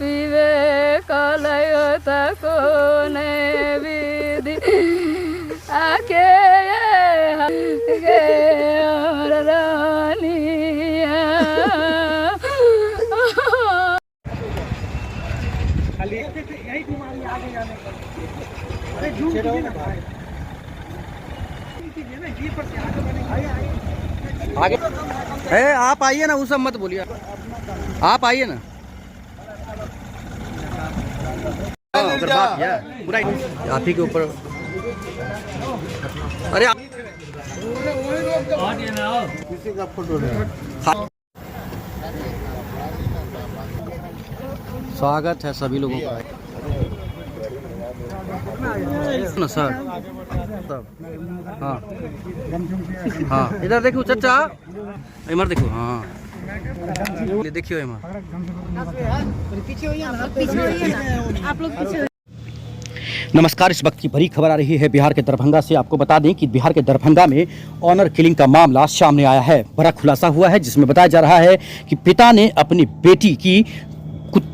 विवेकालय तको ने विधि आके रानिया यही बीमारी आगे जाने का। अरे झूठ ना भाई आगे है। आप आइए ना, वो सब मत बोलिए, आप आइए ना। अगर बात किया पूरा आप ही के ऊपर। अरे किसी का फोटो ले। स्वागत है सभी लोगों का ना सर। हाँ हाँ, इधर देखो चाचा, इमर देखो। हाँ देखियो इमर, आप लोग पीछे। नमस्कार। इस वक्त की बड़ी खबर आ रही है बिहार के दरभंगा से। आपको बता दें कि बिहार के दरभंगा में ऑनर किलिंग का मामला सामने आया है। बड़ा खुलासा हुआ है जिसमें बताया जा रहा है कि पिता ने अपनी बेटी की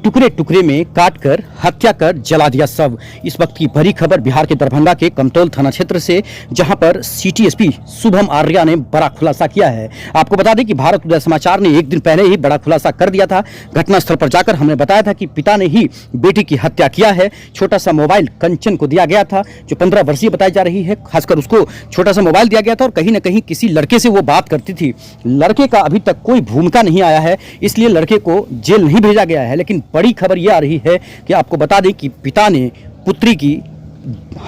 टुकड़े टुकड़े में काटकर हत्या कर जला दिया शव। इस वक्त की बड़ी खबर बिहार के दरभंगा के कमतौल थाना क्षेत्र से, जहां पर सिटी एसपी शुभम आर्या ने बड़ा खुलासा किया है। आपको बता दें कि भारत उदय समाचार ने एक दिन पहले ही बड़ा खुलासा कर दिया था। घटनास्थल पर जाकर हमने बताया था कि पिता ने ही बेटी की हत्या किया है। छोटा सा मोबाइल कंचन को दिया गया था, जो 15 वर्षीय बताई जा रही है। खासकर उसको छोटा सा मोबाइल दिया गया था और कहीं ना कहीं किसी लड़के से वो बात करती थी। लड़के का अभी तक कोई भूमिका नहीं आया है, इसलिए लड़के को जेल नहीं भेजा गया है। लेकिन बड़ी खबर यह आ रही है कि आपको बता दें कि पिता ने पुत्री की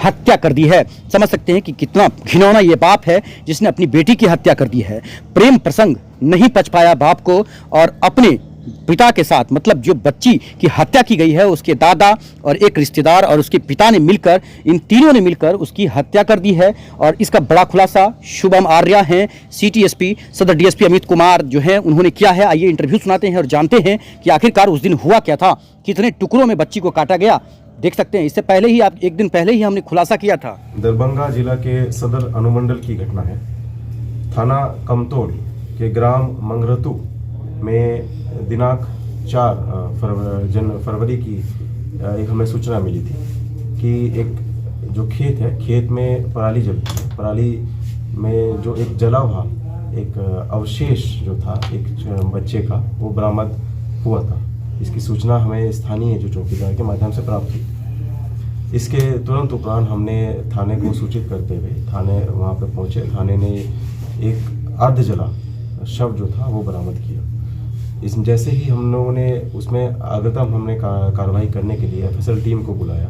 हत्या कर दी है। समझ सकते हैं कि कितना घिनौना ये बाप है जिसने अपनी बेटी की हत्या कर दी है। प्रेम प्रसंग नहीं पच पाया बाप को और अपने पिता के साथ, मतलब जो बच्ची की हत्या की गई है उसके दादा और एक रिश्तेदार और उसके पिता ने मिलकर, इन तीनों ने मिलकर उसकी हत्या कर दी है। और इसका बड़ा खुलासा शुभम आर्या हैं, सिटी एसपी सदर डीएसपी अमित कुमार जो हैं उन्होंने किया है। आइए इंटरव्यू सुनाते हैं और जानते हैं कि आखिरकार उस दिन हुआ क्या था, कितने टुकड़ों में बच्ची को काटा गया। देख सकते हैं, इससे पहले ही एक दिन पहले ही हमने खुलासा किया था। दरभंगा जिला के सदर अनुमंडल की घटना है। थाना कमतौल के ग्राम मंगरतु में दिनांक 4 फरवरी की एक हमें सूचना मिली थी कि एक जो खेत है, खेत में पराली जलती है। पराली में जो एक जला हुआ एक अवशेष जो था एक बच्चे का, वो बरामद हुआ था। इसकी सूचना हमें स्थानीय जो चौकीदार के माध्यम से प्राप्त हुई। इसके तुरंत उपरांत हमने थाने को सूचित करते हुए थाने वहाँ पर पहुँचे। थाने ने एक अर्ध जला शव जो था वो बरामद किया। इस जैसे ही हम लोगों ने उसमें अग्रतम हमने कार्रवाई करने के लिए एफएसएल टीम को बुलाया,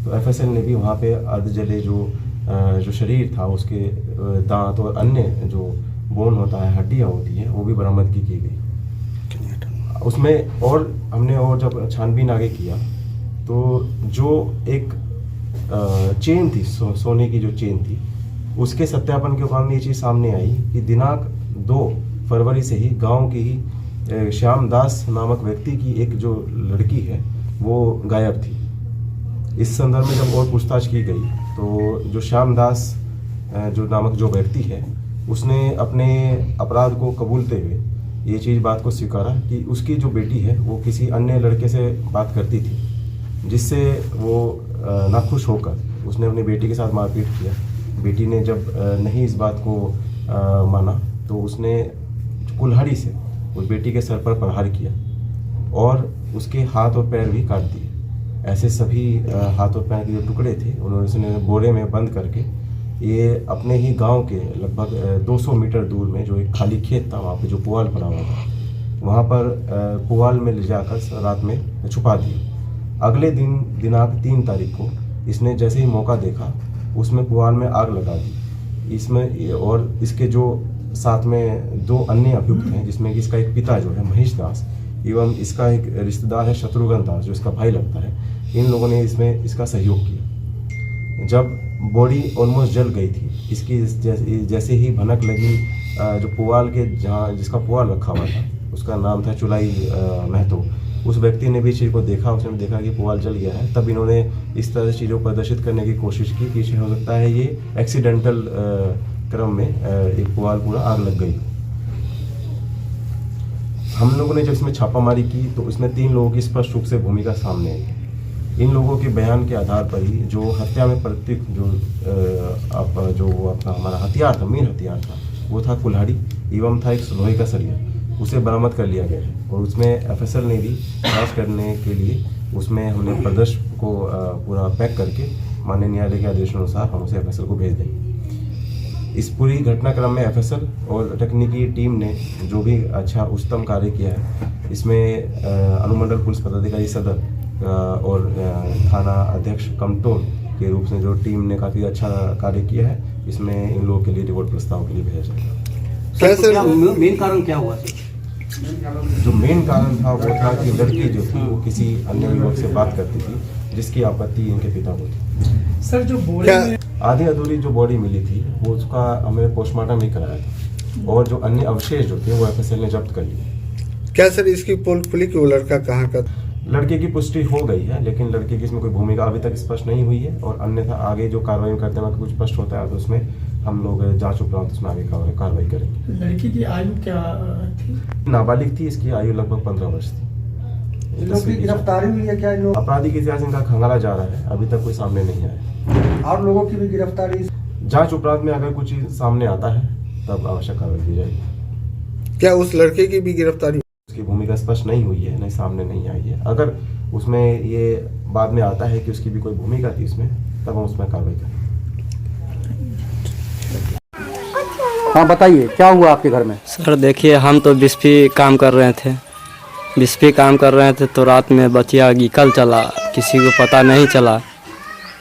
तो एफएसएल ने भी वहाँ पे अर्ध जले जो शरीर था उसके दांत और अन्य जो बोन होता है, हड्डियाँ होती हैं, वो भी बरामदगी की गई उसमें। और हमने और जब छानबीन आगे किया तो जो एक चेन थी, सोने की जो चेन थी, उसके सत्यापन के उपरांत ये चीज़ सामने आई कि दिनांक 2 फरवरी से ही गाँव की ही श्याम दास नामक व्यक्ति की एक जो लड़की है वो गायब थी। इस संदर्भ में जब और पूछताछ की गई तो जो श्याम दास जो नामक जो व्यक्ति है उसने अपने अपराध को कबूलते हुए ये चीज़ बात को स्वीकारा कि उसकी जो बेटी है वो किसी अन्य लड़के से बात करती थी, जिससे वो नाखुश होकर उसने अपनी बेटी के साथ मारपीट किया। बेटी ने जब नहीं इस बात को माना तो उसने कुल्हाड़ी से उस बेटी के सर पर प्रहार किया और उसके हाथ और पैर भी काट दिए। ऐसे सभी हाथ और पैर के जो टुकड़े थे उन्होंने उसने बोरे में बंद करके ये अपने ही गांव के लगभग 200 मीटर दूर में जो एक खाली खेत था, वहाँ पे जो पुआल पड़ा हुआ था, वहाँ पर पुआल में ले जाकर रात में छुपा दिया। अगले दिन दिनांक 3 तारीख को इसने जैसे ही मौका देखा उसमें पुआल में आग लगा दी। इसमें और इसके जो साथ में 2 अन्य अभियुक्त हैं, जिसमें कि इसका एक पिता जो है महेश दास एवं इसका एक रिश्तेदार है शत्रुघ्न दास जो इसका भाई लगता है, इन लोगों ने इसमें इसका सहयोग किया। जब बॉडी ऑलमोस्ट जल गई थी, इसकी जैसे ही भनक लगी, जो पुआल के जहाँ जिसका पुआल रखा हुआ था उसका नाम था चुलाई महतो, उस व्यक्ति ने भी चीज़ को देखा। उसने देखा कि पुआल जल गया है, तब इन्होंने इस तरह से चीज़ों को प्रदर्शित करने की कोशिश की कि हो सकता है ये एक्सीडेंटल क्रम में एक पुआल पूरा आग लग गई। हम लोगों ने जब इसमें छापामारी की तो इसमें 3 लोगों की स्पष्ट रूप से भूमिका सामने आई। इन लोगों के बयान के आधार पर ही जो हत्या में प्रतीक जो अपना हमारा हथियार था, मेन हथियार था, वो था कुल्हाड़ी एवं था एक लोहे का सरिया, उसे बरामद कर लिया गया है। और उसमें एफएसएल ने भी जांच करने के लिए उसमें हमने प्रदर्श को पूरा पैक करके माननीय न्यायालय के आदेशानुसार हम उसे एफएसएल को भेज देंगे। इस पूरी घटनाक्रम में एफएसएल और तकनीकी टीम ने जो भी अच्छा उच्चतम कार्य किया है, इसमें अनुमंडल पुलिस पदाधिकारी सदर और थाना अध्यक्ष कमतौल के रूप में जो टीम ने काफ़ी अच्छा कार्य किया है, इसमें इन लोगों के लिए रिवॉर्ड प्रस्ताव के लिए भेजा जाएगा। सर मेन कारण क्या हुआ? जो मेन कारण था वो था कि लड़की जो थी वो किसी अन्य युवक से बात करती थी, जिसकी आपत्ति इनके पिता को थी। सर जो बॉडी में आधी अधूरी जो बॉडी मिली थी वो उसका हमने पोस्टमार्टम भी कराया था, और जो अन्य अवशेष जो थे वो एफएसएल ने जब्त कर लिए। क्या सर इसकी पोल खुली कि वो लड़का कहाँ का? लड़के की पुष्टि हो गई है, लेकिन लड़के की इसमें कोई भूमिका अभी तक स्पष्ट नहीं हुई है, और अन्यथा आगे जो कार्रवाई करते हैं कुछ स्पष्ट होता है तो उसमें हम लोग जांच उपरांत उसमें आगे कार्रवाई करेंगे। लड़की की आयु क्या थी? नाबालिग थी, इसकी आयु लगभग 15 वर्ष थी। इन लोगों की गिरफ्तारी हुई है क्या? इन लोग अपराधी के इतिहास इनका खंगाला जा रहा है, अभी तक कोई सामने नहीं आया। और लोगों की भी गिरफ्तारी? जांच उपरांत में अगर कुछ सामने आता है तब आवश्यक कार्रवाई की जाएगी। क्या उस लड़के की भी गिरफ्तारी? उसकी भूमिका स्पष्ट नहीं हुई है, नहीं सामने नहीं आई है। अगर उसमें ये बाद में आता है कि उसकी भी कोई भूमिका थी इसमें, तब हम उसमें कार्रवाई करेंगे। हाँ बताइए, क्या हुआ आपके घर में? सर देखिए, हम तो बिस्फी काम कर रहे थे तो रात में बचिया निकल चला, किसी को पता नहीं चला।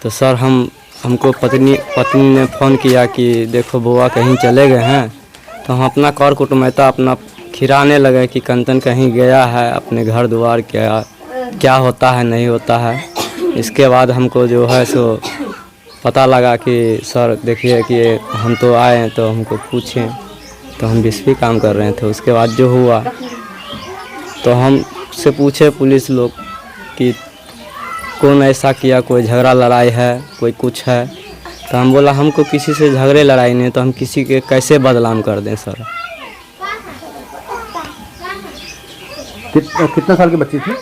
तो सर हमको पत्नी ने फ़ोन किया कि देखो बुआ कहीं चले गए हैं। तो हम अपना कर कुटुंबता अपना खिराने लगे कि कंचन कहीं गया है, अपने घर द्वार क्या होता है नहीं होता है। इसके बाद हमको जो है सो पता लगा कि सर देखिए कि हम तो आए हैं, तो हमको पूछें, तो हम बिस्फी काम कर रहे थे। उसके बाद जो हुआ तो हम से पूछे पुलिस लोग कि कौन ऐसा किया, कोई झगड़ा लड़ाई है, कोई कुछ है। तो हम बोला हमको किसी से झगड़े लड़ाई नहीं, तो हम किसी के कैसे बदनाम कर दें सर। कितने साल की बच्ची थी?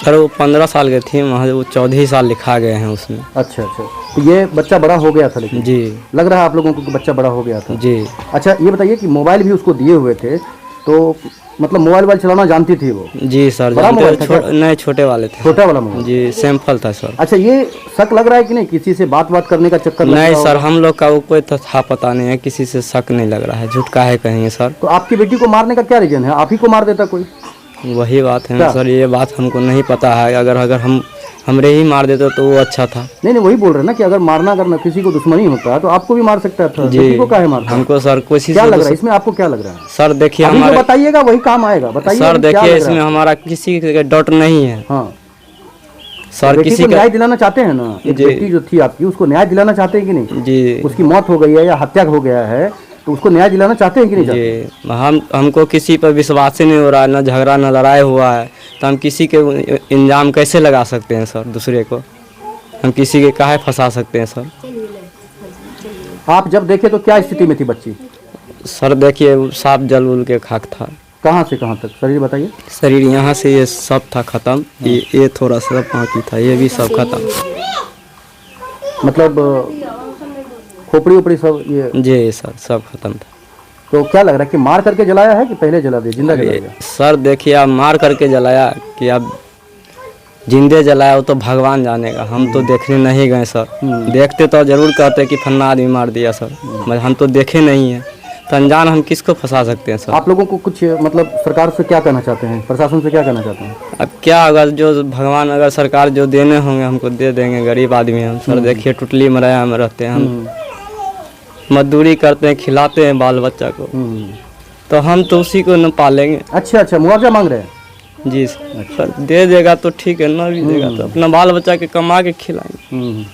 सर वो 15 साल के थी, वहाँ वो 14 साल लिखा गए हैं उसमें। अच्छा, तो ये बच्चा बड़ा हो गया था? लेकिन जी लग रहा है आप लोगों को कि बच्चा बड़ा हो गया था। जी। अच्छा ये बताइए कि मोबाइल भी उसको दिए हुए थे, तो मतलब मोबाइल चलाना जानती थी वो? जी सर जानते। नहीं, छोटे वाले थे। छोटा वाला मोबाइल? जी, सैंपल था सर। अच्छा ये शक लग रहा है कि नहीं, किसी से बात करने का चक्कर? नहीं सर, हम लोग का वो कोई था पता नहीं है, किसी से शक नहीं लग रहा है, झूठ का है कहेंगे सर। तो आपकी बेटी को मारने का क्या रीजन है? आप ही को मार देता कोई? वही बात है ना सर, ये बात हमको नहीं पता है। अगर हमरे ही मार देते तो वो अच्छा था। नहीं वही बोल रहे ना कि अगर किसी को दुश्मनी होता है तो आपको भी मार सकता था। जी को काहे मारता? हमको सर कोशिश क्या लग रहा है इसमें? आपको क्या लग रहा है सर? देखिए हमारे बताइएगा, वही काम आएगा। बताइए सर। देखिए इसमें हमारा किसी का डॉट नहीं है। हाँ सर, किसी को न्याय दिलाना चाहते हैं ना? एक बेटी जो थी आपकी, उसको न्याय दिलाना चाहते हैं कि नहीं? जी। उसकी मौत हो गई है या हत्या हो गया है, तो उसको न्याय दिलाना चाहते हैं कि नहीं चाहते? हमको किसी पर विश्वास ही नहीं हो रहा है, ना झगड़ा ना लड़ाई हुआ है, तो हम किसी के इल्जाम कैसे लगा सकते हैं सर? दूसरे को हम किसी के काहे फंसा सकते हैं सर? आप जब देखे तो क्या स्थिति में थी बच्ची? सर देखिए साफ जल उल के खाक था। कहाँ से कहाँ तक शरीर बताइए? शरीर यहाँ से ये सब था खत्म, ये थोड़ा सा बाकी था, ये भी सब खत्म। मतलब खोपड़ी उपड़ी सब ये? जी सर, सब खत्म था। तो क्या लग रहा है कि मार करके जलाया है कि पहले जला दिया, जिंदा जला दिया? सर देखिए, अब मार करके जलाया कि अब जिंदे जलाया वो तो भगवान जानेगा, हम तो देखने नहीं गए सर। देखते तो जरूर कहते कि फन्ना आदमी मार दिया सर, मगर हम तो देखे नहीं हैं, तो अनजान हम किसको फंसा सकते हैं सर? आप लोगों को कुछ मतलब सरकार से क्या कहना चाहते हैं, प्रशासन से क्या कहना चाहते हैं? अब क्या, अगर जो भगवान अगर सरकार जो देने होंगे हमको दे देंगे, गरीब आदमी हम सर। देखिए टुटली मराया में रहते हैं हम, मजदूरी करते हैं, खिलाते हैं बाल बच्चा को, तो हम तो उसी को न पालेंगे। अच्छा, मुआवजा मांग रहे हैं? जी सर, दे देगा तो ठीक है, ना भी देगा तो अपना बाल बच्चा के कमा के खिलाएंगे।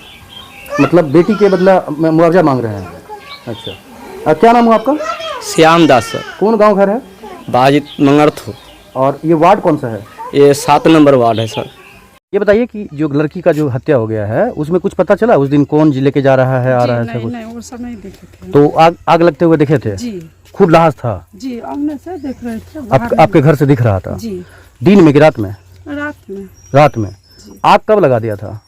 मतलब बेटी के बदला मुआवजा मांग रहे हैं? अच्छा, क्या नाम है आपका? श्याम दास सर। कौन गांव घर है? बाजित मंगरथू। और ये वार्ड कौन सा है? ये 7 नंबर वार्ड है सर। ये बताइए कि जो लड़की का जो हत्या हो गया है उसमें कुछ पता चला उस दिन कौन लेके जा रहा है आ रहा है ऐसा कुछ? नहीं वो सब नहीं देखे थे। तो आग लगते हुए देखे थे? जी खूब लाश था? जी आमने से देख रहे थे। आपके घर से दिख रहा था? जी दिन में कि रात में? रात में। आग कब लगा दिया था?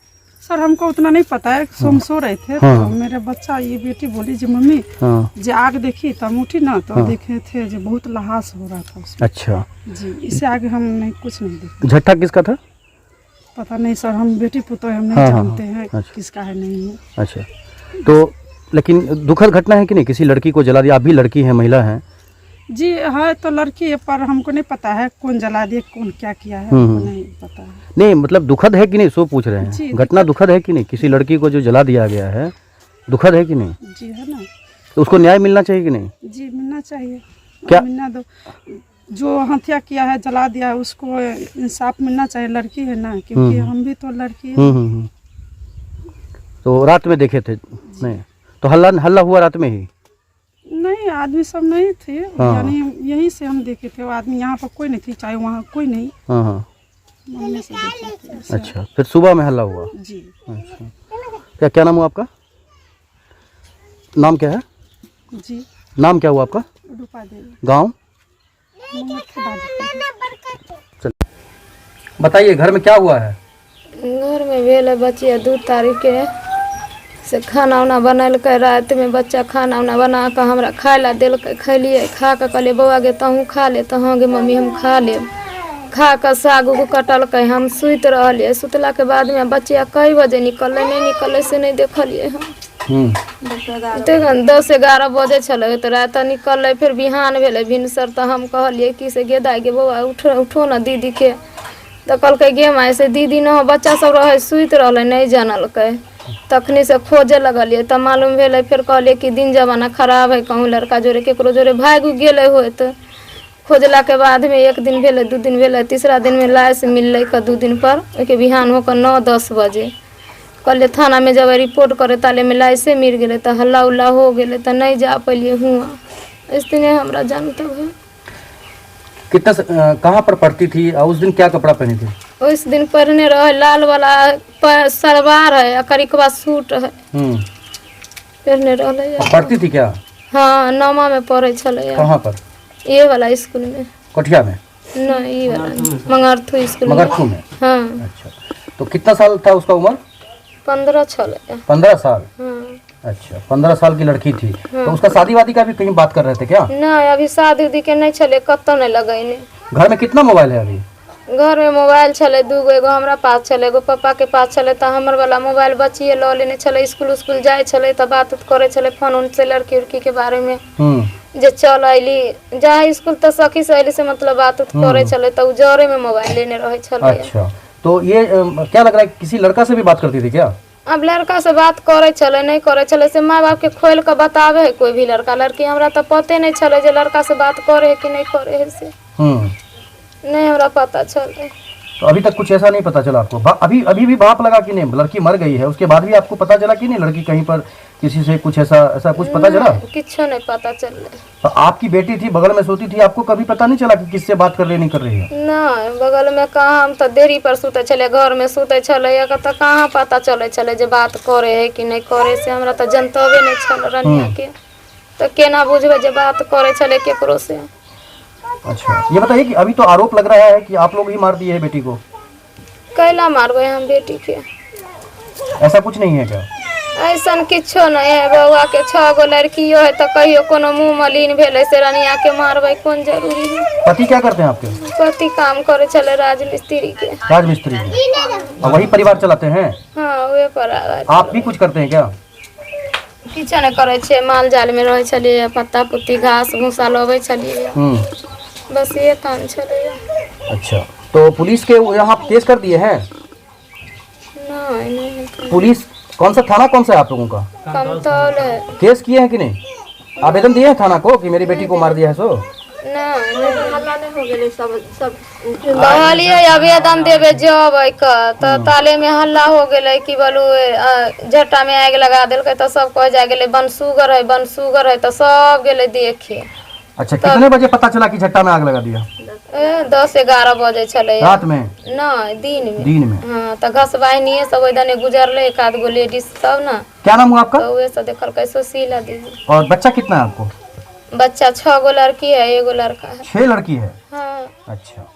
सर हमको उतना नहीं पता है, सोम सो रहे थे तो मेरे बच्चा ये बेटी बोली जी मम्मी जो आग देखी तब उठी ना तो देखे थे जो बहुत लहास हो रहा था उसमें। अच्छा जी इससे आगे हम नहीं कुछ नहीं देखे। झट्टा किसका था? पता नहीं सर, हम बेटी पुतौह हम नहीं जानते हैं किसका है नहीं है। अच्छा तो लेकिन दुखद घटना है कि नहीं? किसी लड़की को जला दिया। आप भी लड़की हैं, महिला हैं? जी है तो लड़की है पर हमको नहीं पता है कौन जला दिया कौन क्या किया है, हमको नहीं पता है। नहीं मतलब दुखद है कि नहीं सो पूछ रहे हैं। घटना दुखद है कि नहीं? किसी लड़की को जो जला दिया गया है दुखद है कि नहीं? जी है ना। तो उसको न्याय मिलना चाहिए कि नहीं? जी मिलना चाहिए। क्या मिलना दो, जो हत्या किया है जला दिया है उसको इंसाफ मिलना चाहिए। लड़की है ना, क्योंकि हम भी तो लड़की है। तो रात में देखे थे? नहीं तो हल्ला हुआ रात में ही? नहीं आदमी सब नहीं थे, यानी यहीं से हम देखे थे। वो आदमी यहाँ पर कोई नहीं थी, चाहे वहाँ कोई नहीं। मम्मी से देखे थे। अच्छा फिर सुबह में हल्ला हुआ? जी। अच्छा क्या नाम हुआ आपका? नाम क्या है? जी नाम क्या हुआ आपका? रूपा देवी। गाँव? बताइए घर में क्या हुआ है? घर में भेल बचिया 2 तारीख के से खाना उना बनैलकै। रात में बच्चा खाना उना बना के हमरा खाए ला देलकै। खैलिए, खा के कहलिए बौआ गे तहूँ खा ले। तो हाँ गे मम्मी हम खा लेब। खा के साग उग कटलकै, हम सुति रहलिए। सुतला के बाद में बच्चिया कई बजे निकललै, नहीं निकललै से नहीं देखलिए हम। देखन 10-11 बजे छलै तो रात निकललै। फिर बिहान भेलै भिनसर तो हम कहलिए कि से गे दाई गे बौआ उठो ना दीदी के। तो कहलकै गे माय से दीदी न बच्चा सब रहे सुति रहलै नहीं जानलकै। तखनी से खोजे लगलिए तब मालूम भेलै। फिर कहलिए कि दिन जमाना खराब है, कहूँ लड़का जोरे केकरो जोरे भागि गेलै होत। खोजला के बाद में 1 दिन भेलै 2 दिन भेलै, तीसरा दिन में लाश मिललै 2 दिन पर। ओके बिहान होकर 9-10 बजे कहलिए थाना में जब रिपोर्ट करे ताले में लाशे मिल गेलै। तो हल्ला उल्ला हो गेलै तो नहीं जा पैलिए हुआ। इस दिन हमरा जानते हुए। कितना कहाँ पर पढ़ती थी और उस दिन क्या कपड़ा पहनी थी? उस दिन पहने रहे लाल वाला सलवार है और करिकवा सूट है पहने रहे। पढ़ती थी क्या? हाँ 9मा में पढ़े छले। कहाँ पर? ये वाला स्कूल में। कोठिया में? नहीं ये वाला मंगरथू स्कूल में। मंगरथू में? हाँ। अच्छा तो कितना साल था उसका उम्र? 15 छले। 15 साल? हाँ। अच्छा 15 साल की लड़की थी। तो उसका शादी वादी का भी कहीं बात कर रहे थे क्या? नहीं अभी शादी उदी के नहीं छले, कत्तो नहीं लगैने। घर में कितना मोबाइल है अभी? घर में मोबाइल छले 2 गो, एगो हमरा पास छले एगो पापा के पास छले। तो हमर वाला मोबाइल बचिए ल लेने छले। स्कूल जाए छले तो बात करे छले फोन उन से लड़की उड़की के बारे में। जे चल अली जहाँ स्कूल तो सखी सहेली से मतलब बात करे छले तो जरे में मोबाइल लेने रहे छले। अच्छा तो ये क्या लग रहा है किसी लड़का से भी बात करती थी क्या? अब लड़का से बात करे चले नहीं करे चले से माँ बाप के खोल के बतावे है कोई भी लड़का लड़की। हमरा तो पते नहीं चले जो लड़का से बात करे है कि नहीं करे है से नहीं हमरा पता चले। तो अभी तक कुछ ऐसा नहीं पता चला आपको? अभी भी बाप लगा कि नहीं? लड़की मर गई है उसके बाद भी आपको पता चला कि नहीं लड़की कहीं पर किसी से कुछ ऐसा कुछ पता चला? कुछ नहीं पता चल। तो आपकी बेटी थी बगल में सोती थी, आपको कभी पता नहीं चला कि किससे बात कर रही नहीं कर रही है? नहीं बगल में कहाँ, हम तो देरी पर सुते चले, घर में सुते चले तो कहाँ पता चले चले जो बात करे है कि नहीं करे से हमरा तो जनतबे नहीं चल रनिया के। तो केना बुझबे जो बात करे चले केकरो से। अच्छा ये बताइए कि अभी तो आरोप लग रहा है कि आप लोग ही मार दिए है बेटी को। कैला मारबे हम बेटी के? ऐसा कुछ नहीं है क्या? ऐसा किच्छो नहीं है। बउआ के 6 गो लड़कियों है तो कहियो कोनो मुँह मलिन भेले से रनिया के मारबे कौन जरूरी है? पति क्या करते हैं आपके? पति काम करे चले राजमिस्त्री के। राजमिस्त्री के? और वही परिवार चलाते हैं? हाँ वे परिवार। आप भी कुछ करते हैं क्या? किच्छो नहीं करे छे, माल जाल में रहे चलिए, पत्ता पुत्ती घास भूसा लबे चलिए, बस ये काम चले। अच्छा तो पुलिस के यहाँ केस कर दिए हैं? नहीं पुलिस कौन सा थाना कौन सा है आप लोगों का? कमतौल है। केस किए हैं कि नहीं? आवेदन दिए हैं थाना को कि मेरी बेटी को मार दिया है सो? कहलिए आवेदन देवे जब तो ताले में हल्ला हो गए कि बोलू झट्टा में आग लगा दिल तो सब कह जा गए बन शुगर है तो सब गए देखे। अच्छा कितने बजे पता चला कि झट्टा में आग लगा दिया? 10-11 बजे चले। रात में? नहीं दिन में। दिन में? हाँ हाँ तो घसवाई नहीं सब इधर गुजरले एक आध गो लेडीज सब ना। क्या नाम हुआ आपका? तो वे सब देखल कैसो सीला दीदी। और बच्चा कितना है आपको? बच्चा 6 गो लड़की है, 1 गो लड़का है। 6 लड़की है। हाँ। अच्छा।